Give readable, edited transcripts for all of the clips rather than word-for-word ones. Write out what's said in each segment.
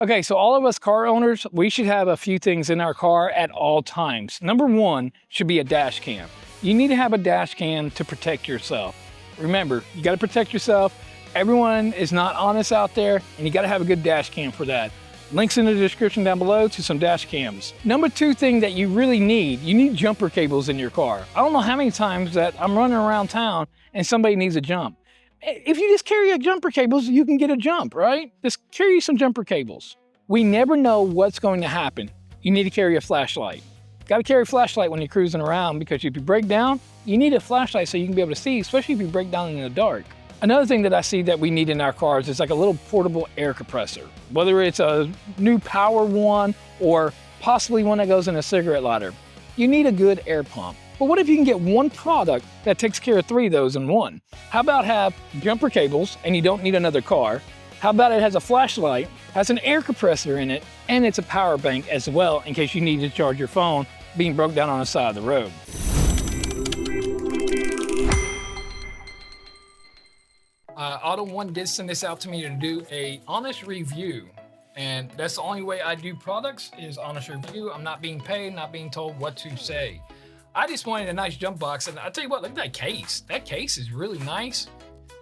Okay, so all of us car owners, we should have a few things in our car at all times. Number one should be a dash cam. You need to have a dash cam to protect yourself. Remember, you gotta protect yourself. Everyone is not honest out there, and you gotta have a good dash cam for that. Links in the description down below to some dash cams. Number two thing that you really need, you need jumper cables in your car. I don't know how many times that I'm running around town and somebody needs a jump. If you just carry a jumper cables, you can get a jump, right? Just carry some jumper cables. We never know what's going to happen. You need to carry a flashlight. Got to carry a flashlight when you're cruising around, because if you break down, you need a flashlight so you can be able to see, especially if you break down in the dark. Another thing that I see that we need in our cars is like a little portable air compressor. Whether it's a new power one or possibly one that goes in a cigarette lighter. You need a good air pump. But what if you can get one product that takes care of three of those in one? How about have jumper cables and you don't need another car? How about it has a flashlight, has an air compressor in it, and it's a power bank as well in case you need to charge your phone being broke down on the side of the road. AUTOONE did send this out to me to do a honest review. And that's the only way I do products is honest review. I'm not being paid, not being told what to say. I just wanted a nice jump box, and I'll tell you what, look at that case. That case is really nice.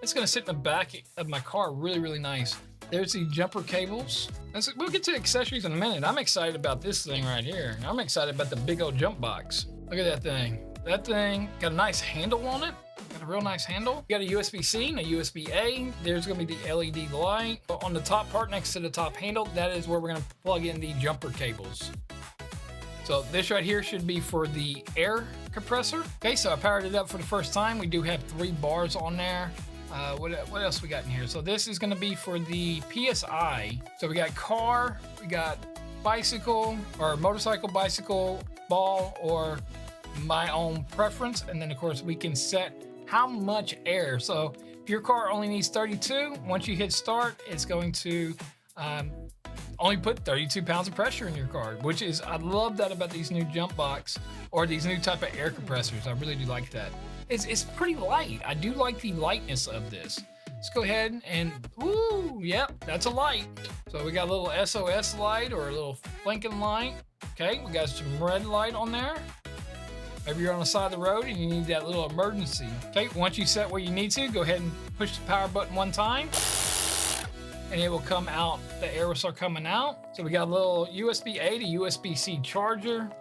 It's gonna sit in the back of my car really, really nice. There's the jumper cables. We'll get to accessories in a minute. I'm excited about this thing right here. I'm excited about the big old jump box. Look at that thing. That thing got a nice handle on it. Got a real nice handle. You got a USB-C and a USB-A. There's gonna be the LED light. On the top part next to the top handle, that is where we're gonna plug in the jumper cables. So this right here should be for the air compressor. Okay, so I powered it up for the first time. We do have 3 bars on there. What else we got in here? So this is gonna be for the PSI. So we got car, we got bicycle, or motorcycle, bicycle, ball, or my own preference. And then of course we can set how much air. So if your car only needs 32, once you hit start, it's going to only put 32 pounds of pressure in your car, which is, I love that about these new jump box or these new type of air compressors. I really do like that. It's pretty light. I do like the lightness of this. Let's go ahead and, ooh, yep, that's a light. So we got a little SOS light or a little blinking light. Okay, we got some red light on there. Maybe you're on the side of the road and you need that little emergency. Okay, once you set where you need to, go ahead and push the power button one time and it will come out. The air will start coming out. So we got a little USB-A to USB-C charger.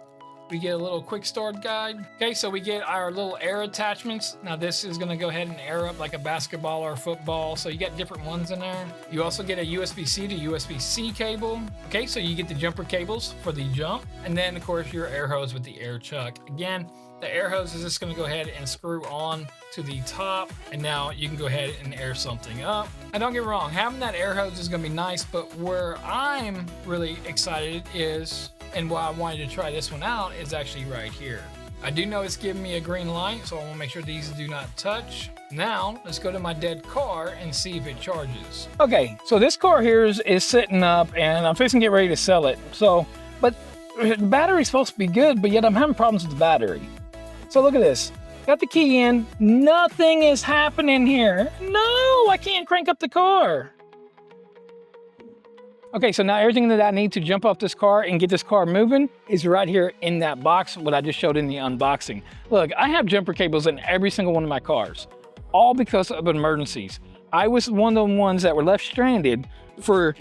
We get a little quick start guide. Okay, so we get our little air attachments. Now this is gonna go ahead and air up like a basketball or a football. So you got different ones in there. You also get a USB-C to USB-C cable. Okay, so you get the jumper cables for the jump. And then of course your air hose with the air chuck. Again, the air hose is just gonna go ahead and screw on to the top. And now you can go ahead and air something up. And don't get me wrong, having that air hose is gonna be nice, but where I'm really excited is, and why I wanted to try this one out, is actually right here. I do know it's giving me a green light, so I want to make sure these do not touch. Now, let's go to my dead car and see if it charges. Okay, so this car here is sitting up and I'm fixing to get ready to sell it. So, but the battery's supposed to be good, but yet I'm having problems with the battery. So look at this. Got the key in, nothing is happening here. No, I can't crank up the car. Okay, so now everything that I need to jump off this car and get this car moving is right here in that box, what I just showed in the unboxing. Look, I have jumper cables in every single one of my cars, all because of emergencies. I was one of the ones that were left stranded for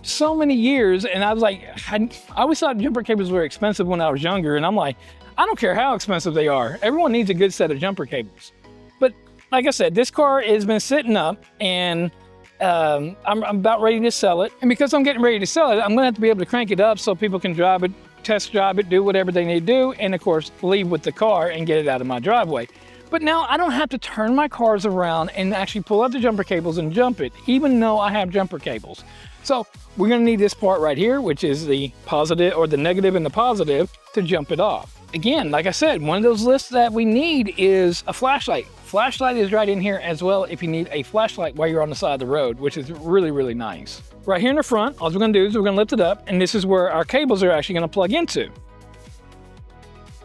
so many years, and I was like, I always thought jumper cables were expensive when I was younger, and I'm like, I don't care how expensive they are. Everyone needs a good set of jumper cables. But like I said, this car has been sitting up, and I'm about ready to sell it. And because I'm getting ready to sell it, I'm gonna have to be able to crank it up so people can drive it, test drive it, do whatever they need to do, and of course, leave with the car and get it out of my driveway. But now I don't have to turn my cars around and actually pull out the jumper cables and jump it, even though I have jumper cables. So we're gonna need this part right here, which is the positive, or the negative and the positive, to jump it off. Again, like I said, one of those lists that we need is a flashlight. Flashlight is right in here as well if you need a flashlight while you're on the side of the road, which is really, really nice. Right here in the front, all we're gonna do is we're gonna lift it up, and this is where our cables are actually gonna plug into.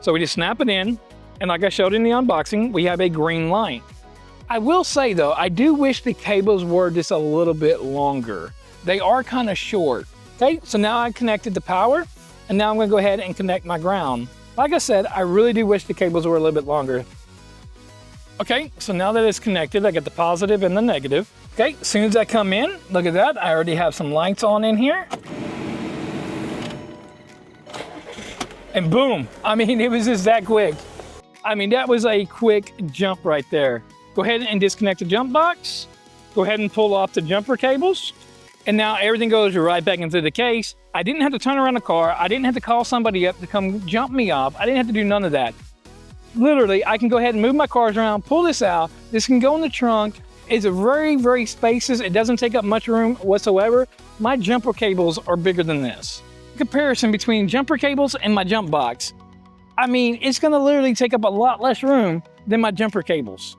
So we just snap it in, and like I showed in the unboxing, we have a green light. I will say though, I do wish the cables were just a little bit longer. They are kind of short. Okay, so now I connected the power, and now I'm gonna go ahead and connect my ground. Like I said, I really do wish the cables were a little bit longer. Okay, so now that it's connected, I get the positive and the negative. Okay, as soon as I come in, look at that, I already have some lights on in here. And boom, I mean, it was just that quick. I mean, that was a quick jump right there. Go ahead and disconnect the jump box. Go ahead and pull off the jumper cables. And now everything goes right back into the case. I didn't have to turn around the car. I didn't have to call somebody up to come jump me off. I didn't have to do none of that. Literally, I can go ahead and move my cars around, pull this out. This can go in the trunk. It's a very, very spacious. It doesn't take up much room whatsoever. My jumper cables are bigger than this. Comparison between jumper cables and my jump box. I mean, it's gonna literally take up a lot less room than my jumper cables.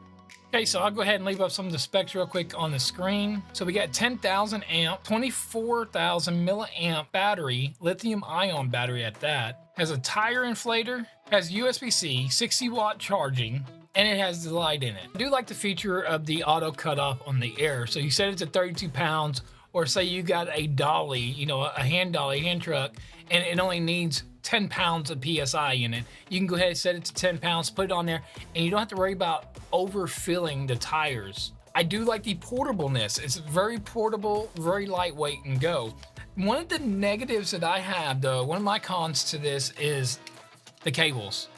Okay, so I'll go ahead and leave up some of the specs real quick on the screen. So we got 10,000 amp, 24,000 milliamp battery, lithium ion battery at that. Has a tire inflator, has USB-C, 60 watt charging, and it has the light in it. I do like the feature of the auto cutoff on the air. So you said it's at 32 pounds, or say you got a dolly, you know, a hand dolly, hand truck, and it only needs 10 pounds of PSI in it. You can go ahead and set it to 10 pounds, put it on there, and you don't have to worry about overfilling the tires. I do like the portableness. It's very portable, very lightweight and go. One of the negatives that I have though, one of my cons to this is the cables.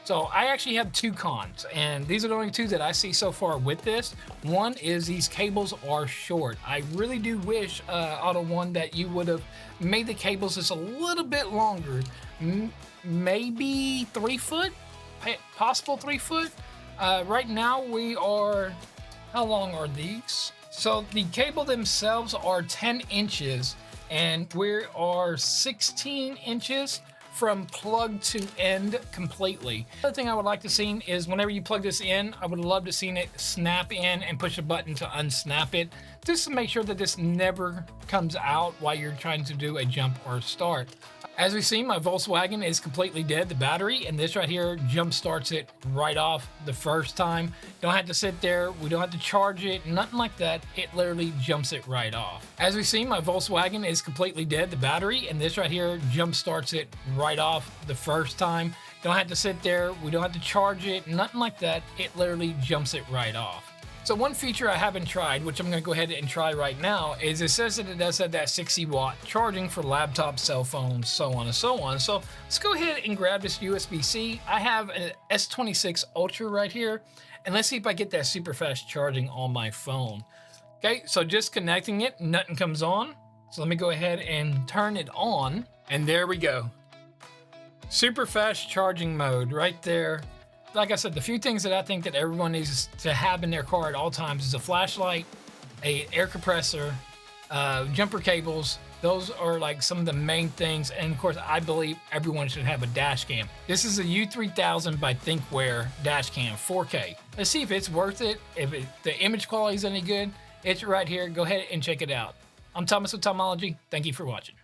So I actually have two cons, and these are the only two that I see so far with this. One is these cables are short. I really do wish, AUTOONE, that you would have made the cables just a little bit longer. Maybe 3 foot, possible 3 foot. Right now we are, how long are these? So the cable themselves are 10 inches, and we are 16 inches from plug to end completely. Another thing I would like to see is whenever you plug this in, I would love to see it snap in and push a button to unsnap it, just to make sure that this never comes out while you're trying to do a jump or start. As we see, my Volkswagen is completely dead, the battery, and this right here jump starts it right off the first time. Don't have to sit there, we don't have to charge it, nothing like that. It literally jumps it right off. As we see, my Volkswagen is completely dead, the battery, and this right here jump starts it right off the first time. Don't have to sit there, we don't have to charge it, nothing like that. It literally jumps it right off. So one feature I haven't tried, which I'm going to go ahead and try right now, is it says that it does have that 60 watt charging for laptops, cell phones, so on and so on. So let's go ahead and grab this USB-C. I have an S26 Ultra right here, and let's see if I get that super fast charging on my phone. Okay, so just connecting it, nothing comes on. So let me go ahead and turn it on, and there we go. Super fast charging mode right there. Like I said, the few things that I think that everyone needs to have in their car at all times is a flashlight, a air compressor, jumper cables. Those are like some of the main things. And of course, I believe everyone should have a dash cam. This is a U3000 by Thinkware dash cam, 4K. Let's see if it's worth it. If the image quality is any good, it's right here. Go ahead and check it out. I'm Thomaswithtomology. Thank you for watching.